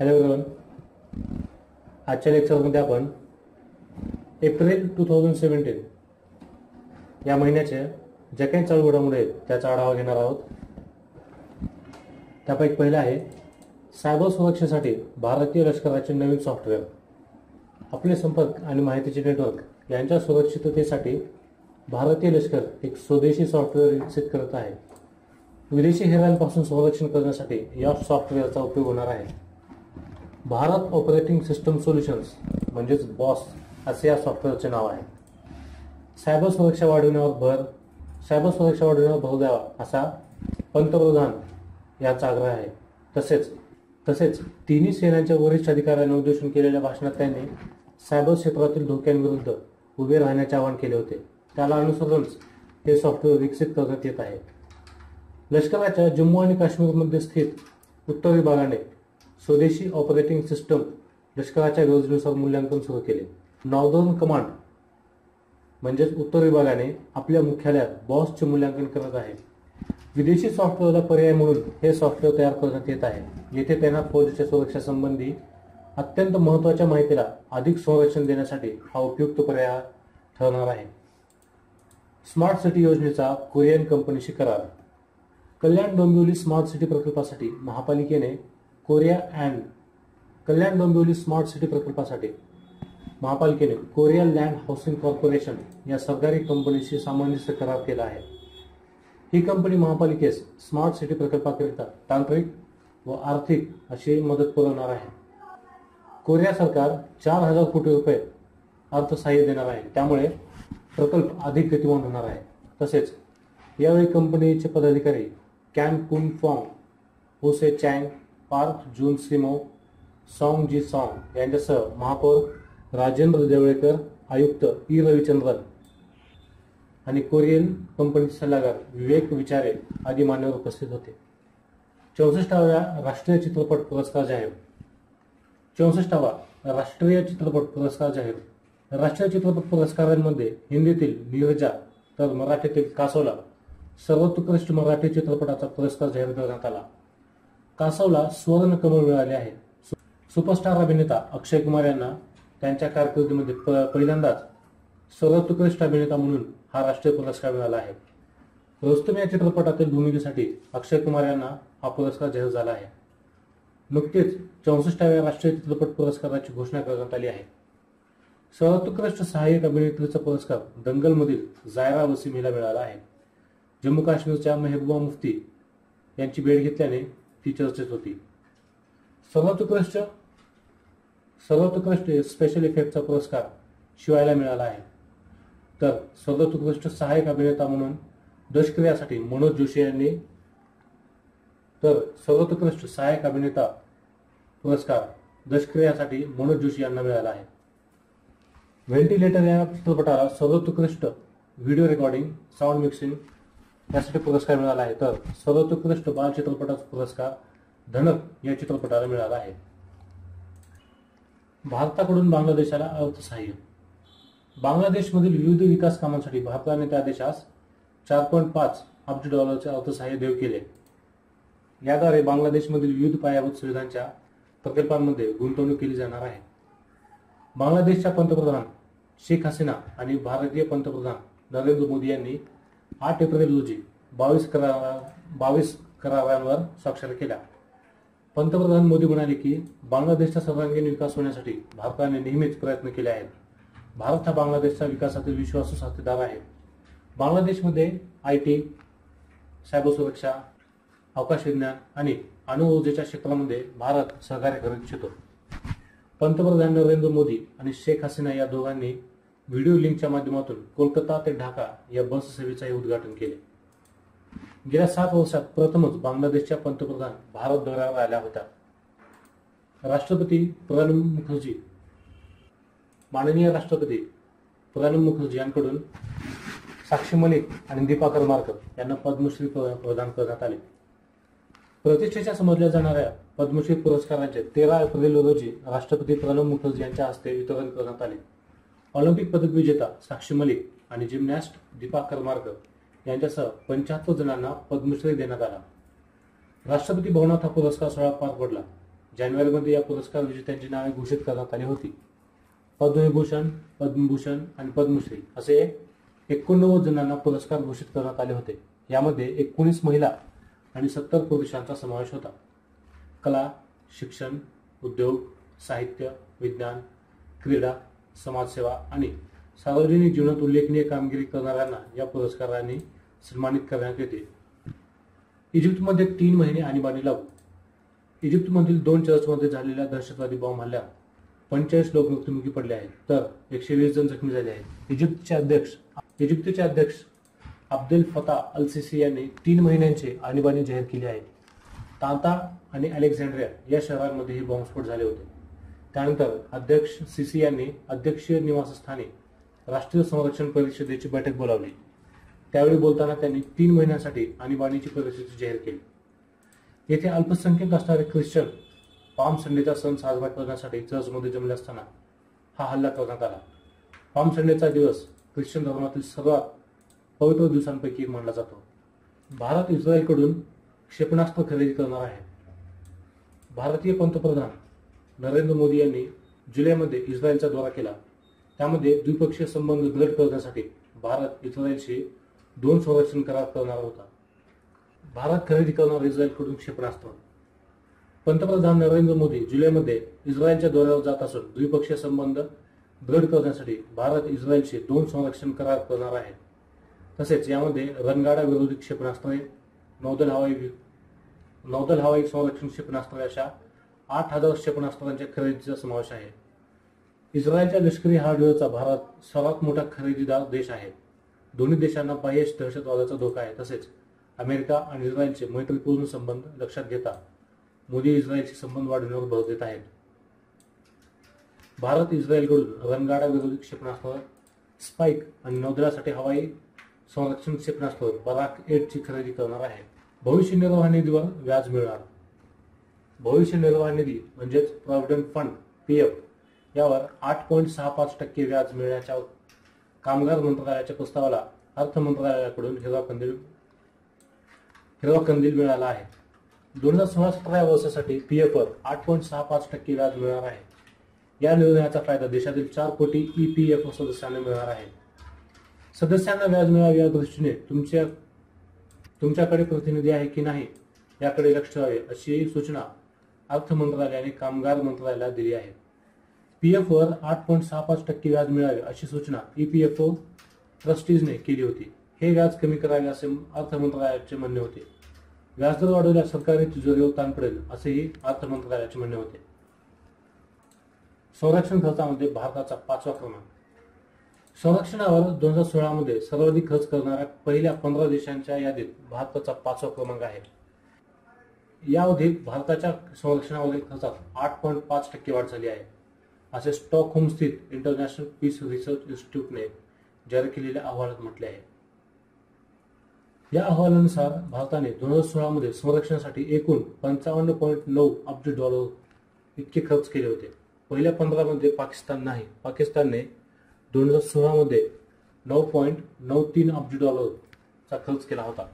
Hello everyone, आजच्या लेक्चरमध्ये आपण एप्रिल 2017 या महिन्याच्या ज्या काही चालू घडामोडी आहेत त्याचा आढावा घेणार आहोत. त्यापैकी पहिला आहे सायबर सुरक्षेसाठी भारतीय लष्कराचे नवीन सॉफ्टवेअर. आपले संपर्क आणि माहितीचे नेटवर्क यांच्या सुरक्षिततेसाठी भारतीय लष्कर एक स्वदेशी सॉफ्टवेअर विकसित करत आहे. विदेशी हेरांपासून संरक्षण करण्यासाठी या सॉफ्टवेअरचा उपयोग होणार आहे. भारत ऑपरेटिंग सिस्टम सोल्युशन्स म्हणजेच बॉस असे या सॉफ्टवेअरचे नाव आहे. सायबर सुरक्षा वाढविण्यावर भर द्यावा असा पंतप्रधान यांचा आग्रह आहे. तसेच तिन्ही सेनांच्या वरिष्ठ अधिकाऱ्यांना उद्देशून केलेल्या भाषणात त्यांनी सायबर क्षेत्रातील धोक्यांविरुद्ध उभे राहण्याचे आवाहन केले होते. त्याला अनुसरूनच हे सॉफ्टवेअर विकसित करण्यात येत आहे. लष्कराच्या जम्मू आणि काश्मीरमध्ये स्थित उत्तर विभागाने स्वदेशी ऑपरेटिंग सिस्टम लष्कराच्या गरजेनुसार मूल्यांकन सुरू केले. नॉर्दर्न कमांड म्हणजेच उत्तर विभागाने आपल्या मुख्यालयात बॉसचे मूल्यांकन करत आहे. विदेशी सॉफ्टवेअरला पर्याय म्हणून हे सॉफ्टवेअर तयार करण्यात येत आहे. येथे तैनात फौजेच्या सुरक्षासंबंधी अत्यंत महत्त्वाच्या माहितीला अधिक संरक्षण देण्यासाठी हा उपयुक्त पर्याय ठरणार आहे. स्मार्ट सिटी योजनेचा कोरियन कंपनीशी करार. कल्याण डोंबिवली स्मार्ट सिटी प्रकल्पासाठी महापालिकेने कोरिया लँड हाऊसिंग कॉर्पोरेशन या सरकारी कंपनीशी सामंजस्य करार केला आहे. ही कंपनी महापालिकेस स्मार्ट सिटी प्रकल्पाकरिता तांत्रिक व आर्थिक अशी मदत पुरवणार आहे. कोरिया सरकार 4,000 कोटी रुपये अर्थसहाय्य देणार आहे. त्यामुळे प्रकल्प अधिक गतिमान होणार आहे. तसेच यावेळी कंपनीचे पदाधिकारी कॅन कुन फॉंग, हुसे चँग, पार्क जून सिमो, सॉंग जी सॉंग यांच्यासह महापौर राजेंद्र देवळेकर, आयुक्त ई रविचंद्रन आणि कोरियन कंपनीचे सल्लागार विवेक विचारे आदी मान्यवर उपस्थित होते. 64वा राष्ट्रीय चित्रपट पुरस्कार जाहीर. 64वा राष्ट्रीय चित्रपट पुरस्कार जाहीर. राष्ट्रीय चित्रपट पुरस्कारांमध्ये हिंदीतील नीरजा तर मराठीतील कासवला सर्वोत्कृष्ट मराठी चित्रपटाचा पुरस्कार जाहीर करण्यात आला. कासवला सुवर्ण कमळ मिळाले आहे. सुपरस्टार अभिनेता अक्षय कुमार यांना त्यांच्या कारकिर्दीमध्ये पहिल्यांदाच सर्वोत्कृष्ट अभिनेता म्हणून हा राष्ट्रीय पुरस्कार मिळाला आहे. रुस्तम या चित्रपटातील भूमिकेसाठी अक्षय कुमार यांना हा पुरस्कार जाहीर झाला आहे. नुकतेच 64व्या राष्ट्रीय चित्रपट पुरस्काराची घोषणा करण्यात आली आहे. सर्वोत्कृष्ट सहाय्यक अभिनेत्रीचा पुरस्कार दंगलमधील जायरा वसीम हिला मिळाला आहे. जम्मू काश्मीरच्या मेहबूबा मुफ्ती यांची भेट घेतल्याने ती चर्चेत होती. सर्वोत्कृष्ट स्पेशल इफेक्टचा पुरस्कार शिवायला मिळाला आहे. तर सर्वोत्कृष्ट सहाय्यक अभिनेता म्हणून दशक्रियासाठी मनोज जोशी यांनी तर सर्वोत्कृष्ट सहाय्यक अभिनेता पुरस्कार दशक्रियासाठी मनोज जोशी यांना मिळाला आहे. व्हेंटिलेटर या चित्रपटाला सर्वोत्कृष्ट व्हिडिओ रेकॉर्डिंग, साऊंड मिक्सिंग यासाठी पुरस्कार मिळाला आहे. तर सर्वोत्कृष्ट बाल चित्रपटाचा पुरस्कार धडक या चित्रपटाला मिळाला आहे. भारताकडून बांगलादेशाला अर्थसहाय्य. बांगलादेशमधील विविध विकास कामांसाठी भारताने त्या देशास $4.5 अब्ज अर्थसहाय्य देऊ केले. याद्वारे बांगलादेशमधील विविध पायाभूत सुविधांच्या प्रकल्पांमध्ये गुंतवणूक केली जाणार आहे. बांगलादेशच्या पंतप्रधान शेख हसीना आणि भारतीय पंतप्रधान नरेंद्र मोदी यांनी 8 एप्रिल रोजी 22 करारांवर स्वाक्षऱ्या केल्या. पंतप्रधान मोदी म्हणाले की बांगलादेशचा सर्वांगीण विकास होण्यासाठी भारताने नेहमीच प्रयत्न केले आहेत. भारत हा बांगलादेशचा विकासातील विश्वासू साथीदार आहे. बांगलादेशमध्ये IT, सायबर सुरक्षा, अवकाश विज्ञान आणि अणुऊर्जेच्या क्षेत्रामध्ये भारत सहकार्य करू इच्छितो. पंतप्रधान नरेंद्र मोदी आणि शेख हसीना या दोघांनी व्हिडिओ लिंकच्या माध्यमातून कोलकाता ते ढाका या बस सेवेचेही उद्घाटन केले. गेल्या 7 वर्षात प्रथमच बांगलादेशच्या पंतप्रधान भारत दौऱ्यावर आल्या होत्या. माननीय राष्ट्रपती प्रणब मुखर्जी यांकडून साक्षी मलिक आणि दीपा करमारकर यांना पद्मश्री प्रदान करण्यात आले. प्रतिष्ठेच्या समजल्या जाणाऱ्या पद्मश्री पुरस्कारांचे 13 एप्रिल रोजी राष्ट्रपती प्रणब मुखर्जी यांच्या हस्ते वितरण करण्यात आले. ऑलिम्पिक पदक विजेता साक्षी मलिक आणि जिम्नॅस्ट दीपा करमारकर यांच्यासह 75 जणांना पद्मश्री देण्यात आला. राष्ट्रपती भवनात हा पुरस्कार सोहळा पार पडला. जानेवारीमध्ये या पुरस्कार विजेत्यांची नावे घोषित करण्यात आली होती. पद्मविभूषण, पद्मभूषण आणि पद्मश्री असे 89 जणांना पुरस्कार घोषित करण्यात आले होते. यामध्ये 19 महिला आणि 70 पुरुषांचा समावेश होता. कला, शिक्षण, उद्योग, साहित्य, विज्ञान, क्रीडा, समाजसेवा आणि सार्वजनिक जीवनात उल्लेखनीय कामगिरी करणाऱ्यांना या पुरस्काराने सन्मानित करण्यात येते. इजिप्तमध्ये 3 महिने आणीबाणी लागू. इजिप्तमधील 2 चर्चमध्ये झालेल्या दहशतवादी बॉम्ब हल्ल्यात 45 लोक मृत्युमुखी पडले आहेत, तर 120 जण जखमी झाले आहेत. इजिप्तचे अध्यक्ष अब्देल फताह अल सिसी यांनी 3 महिन्यांचे आणीबाणी जाहीर केली आहे. तांता आणि अलेक्झांड्रिया या शहरांमध्ये हे बॉम्बस्फोट झाले होते. त्यानंतर अध्यक्ष सिसी यांनी अध्यक्षीय निवासस्थानी राष्ट्रीय संरक्षण परिषदेची बैठक बोलावली. त्यावेळी बोलताना त्यांनी 3 महिन्यांसाठी आणीबाणीची परिस्थिती जाहीर केली. येथे अल्पसंख्याक असणारे ख्रिश्चन पाम संडेचा सण साजरा करण्यासाठी चर्चमध्ये जमले असताना हा हल्ला करण्यात आला. पाम संडेचा दिवस ख्रिश्चन धर्मातील सर्वात पवित्र दिवसांपैकी एक मानला जातो. भारत इस्रायलकडून क्षेपणास्त्र खरेदी करणार आहे. भारतीय पंतप्रधान नरेंद्र मोदी यांनी जुलैमध्ये इस्रायलचा दौरा केला. त्यामध्ये द्विपक्षीय संबंध दृढ करण्यासाठी भारत इस्रायलशी 2 संरक्षण करार करणार होता. भारत खरेदी करणार इस्रायलकडून क्षेपणास्त्र. पंतप्रधान नरेंद्र मोदी जुलैमध्ये इस्रायलच्या दौऱ्यावर जात असून द्विपक्षीय संबंध दृढ करण्यासाठी भारत इस्रायलशी 2 संरक्षण करार करणार आहे. तसेच यामध्ये रणगाडा विरोधी क्षेपणास्त्रे, नौदल हवाई संरक्षण क्षेपणास्त्रे अशा 8,000 क्षेपणास्त्रांच्या खरेदीचा समावेश आहे. इस्रायलच्या लष्करी हार्डवेअरचा भारत सर्वात मोठा खरेदीदार देश आहे. दोन्ही देशांना बाह्य दहशतवादाचा धोका आहे. तसेच अमेरिका आणि इस्रायलचे मैत्रीपूर्ण संबंध लक्षात घेता मोदी इस्रायलचे संबंध वाढवण्यावर भर देत आहेत. भारत इस्रायलकडून रणगाडा विरोधी क्षेपणास्त्र स्पाइक आणि नौदलासाठी हवाई संरक्षण क्षेपणास्त्र बराक 8 ची खरेदी करणार आहे. भविष्य निर्वाह निधीवर व्याज मिळणार. भविष्य निर्वाह निधी म्हणजेच प्रॉव्हिडंट फंड पीएफ यावर 8.65% व्याज मिळण्याच्या कामगार मंत्रालयाच्या प्रस्तावाला अर्थ मंत्रालयाकडून हिरवा कंदील मिळाला आहे. 2016-17 या वर्षासाठी पीएफवर 8.65% व्याज मिळणार आहे. या निर्णयाचा फायदा देशातील 4 कोटी ईपीएफओ सदस्यांना मिळणार आहे. सदस्यांना व्याज मिळावे या दृष्टीने तुमच्याकडे प्रतिनिधी आहे की नाही याकडे लक्ष ठेवावे अशी सूचना अर्थ मंत्रालयाने कामगार मंत्रालयाला दिली आहे. पीएफवर 8.65% व्याज मिळावे अशी सूचना ईपीएफओ ट्रस्टीजने केली होती. हे व्याज कमी करावे असे अर्थ मंत्रालयाचे म्हणणे होते. व्याजदर वाढवल्यास सरकारी तिजोरीवर ताण पडेल असेही अर्थ मंत्रालयाचे म्हणणे होते. संरक्षण खर्चामध्ये भारताचा 5वा क्रमांक. संरक्षणावर 2016 सर्वाधिक खर्च करणाऱ्या पहिल्या 15 देशांच्या यादीत भारताचा 5वा क्रमांक आहे. या अवधीत भारताच्या संरक्षणावरील खर्चात 8.5% वाढ झाली आहे असे स्टॉकहोम स्थित इंटरनॅशनल पीस रिसर्च इन्स्टिट्यूटने जारी केलेल्या अहवालात म्हटले आहे. या अहवालानुसार भारताने 2016 संरक्षणासाठी एकूण $55.9 अब्ज इतके खर्च केले होते. पहिल्या 15 मध्ये पाकिस्तान नाही. पाकिस्तानने 2016 $9.93 अब्ज खर्च केला होता.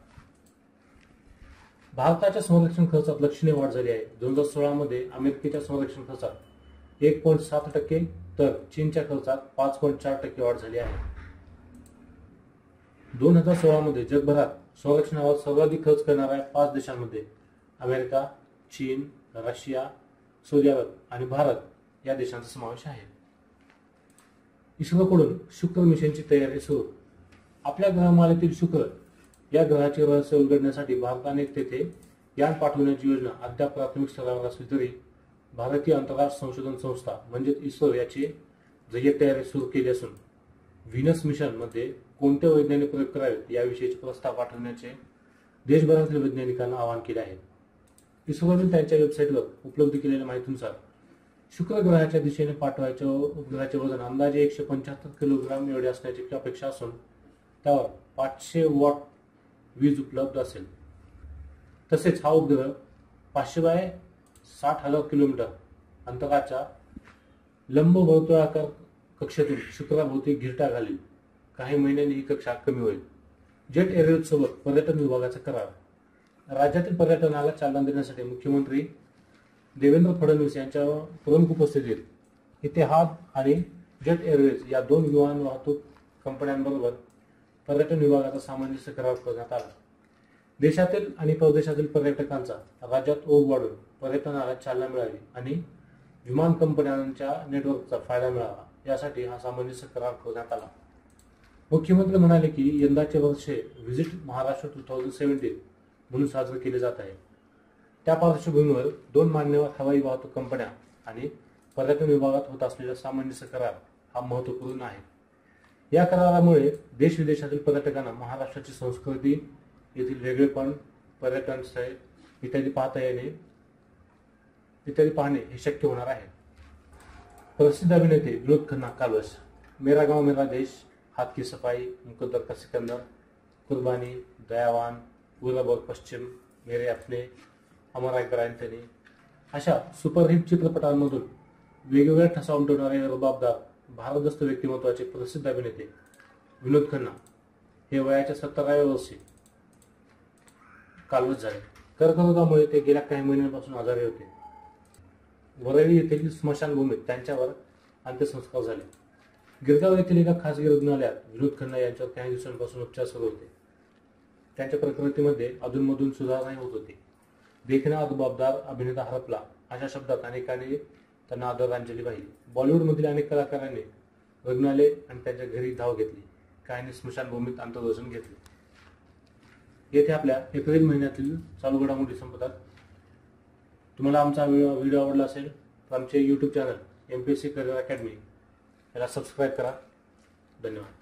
भारताच्या संरक्षण खर्चात लक्षणीय वाढ झाली आहे. 2016 अमेरिकेच्या संरक्षण खर्चात 1.7% तर चीनच्या खर्चात 5.4% वाढ झाली आहे. 2016 जगभरात संरक्षणावर सर्वाधिक खर्च करणाऱ्या 5 देशांमध्ये अमेरिका, चीन, रशिया, सौदी अरब आणि भारत या देशांचा समावेश आहे. इस्रोकडून शुक्र मिशनची तयारी सुरू. आपल्या ग्रहमालेतील शुक्र या ग्रहाचे रहस्य उलगडण्यासाठी भारताने तेथे यान पाठवण्याची योजना अद्याप प्राथमिक स्तरावर असली तरी भारतीय अंतराळ संशोधन संस्था म्हणजे इस्रो याची जय्यत तयारी सुरू केली असून व्हीनस मिशन मध्ये कोणते वैज्ञानिक प्रयोग करावेत याविषयीचे प्रस्ताव पाठवण्याचे देशभरातील वैज्ञानिकांना आवाहन केले आहे. इस्रोने त्यांच्या वेबसाईटवर उपलब्ध केलेल्या माहितीनुसार शुक्र ग्रहाच्या दिशेने पाठवायच्या उपग्रहाचे वजन अंदाजे 175 किलोग्राम एवढे असण्याची अपेक्षा असून त्यावर 500 वॉट वीज उपलब्ध असेल. तसेच हा उपग्रह 500 बाय 60,000 किलोमीटर अंतराच्या लंबवर्तुळाकार कक्षेतून शुक्राभोवती घिरटा घालील. काही महिन्यांनी ही कक्षा कमी होईल. जेट एअरवेजसोबत पर्यटन विभागाचा करार. राज्यातील पर्यटनाला चालना देण्यासाठी मुख्यमंत्री देवेंद्र फडणवीस यांच्या प्रमुख उपस्थितीत इतिहाद आणि जेट एअरवेज या 2 विमान वाहतूक कंपन्यांबरोबर पर्यटन विभागाचा सामंजस्य करार करण्यात आला. देशातील आणि परदेशातील पर्यटकांचा राज्यात ओघ वाढून पर्यटनाला चालना मिळावी आणि विमान कंपन्यांच्या नेटवर्कचा फायदा मिळावा यासाठी हा सामंजस्य करार करण्यात आला. मुख्यमंत्री म्हणाले की यंदाचे वर्ष व्हिजिट महाराष्ट्र 2017 म्हणून साजरे केले जात आहे. त्या पार्श्वभूमीवर 2 मान्यवर हवाई वाहतूक कंपन्या आणि पर्यटन विभागात होत असलेला सामंजस्य करार हा महत्त्वपूर्ण आहे. या करारामुळे देश विदेशातील पर्यटकांना महाराष्ट्राची संस्कृती, येथील वेगळेपण, पर्यटन स्थळे इत्यादी पाहणे हे शक्य होणार आहे. प्रसिद्ध अभिनेते विनोद खन्ना कालवश, मेरा गांव मेरा देश, हाथ की सफाई, मुकद्दर का सिकंदर, कुर्बानी, दयावान, पूरब और पश्चिम, मेरे अपने, हमारा एक एंथनी अशा सुपरहिट चित्रपटांमधून वेगवेगळ्या ठसा उमटवणारे रुबाबदार भारदस्त व्यक्तिमत्वाचे प्रसिद्ध अभिनेते विनोद खन्ना हे वयाच्या 70व्या वर्षी कालवश झाले. कर्करोगामुळे ते गेल्या काही महिन्यांपासून आजारी होते. वरळी येथील स्मशानभूमीत त्यांच्यावर अंत्यसंस्कार झाले. गिरगाव येथील एका खासगी रुग्णालयात विनोद खन्ना यांच्यावर काही दिवसांपासून उपचार सुरू होते. त्यांच्या प्रकृतीमध्ये अधूनमधून सुधारणाही होत होती. देखणा रुबाबदार अभिनेता हरपला अशा शब्दात अनेकांनी त्यांना आदरांजली वाहिली. बॉलिवूडमधील अनेक कलाकारांनी रुग्णालय आणि त्यांच्या घरी धाव घेतली. काहींनी स्मशानभूमीत अंत्यदर्शन घेतले. येथे आपल्या एप्रिल महिन्यातील चालू घडामोडी संपतात. तुम्हाला आमचा व्हिडिओ आवडला असेल तर आमचे YouTube channel MPSC career academy याला सबस्क्राईब करा. धन्यवाद.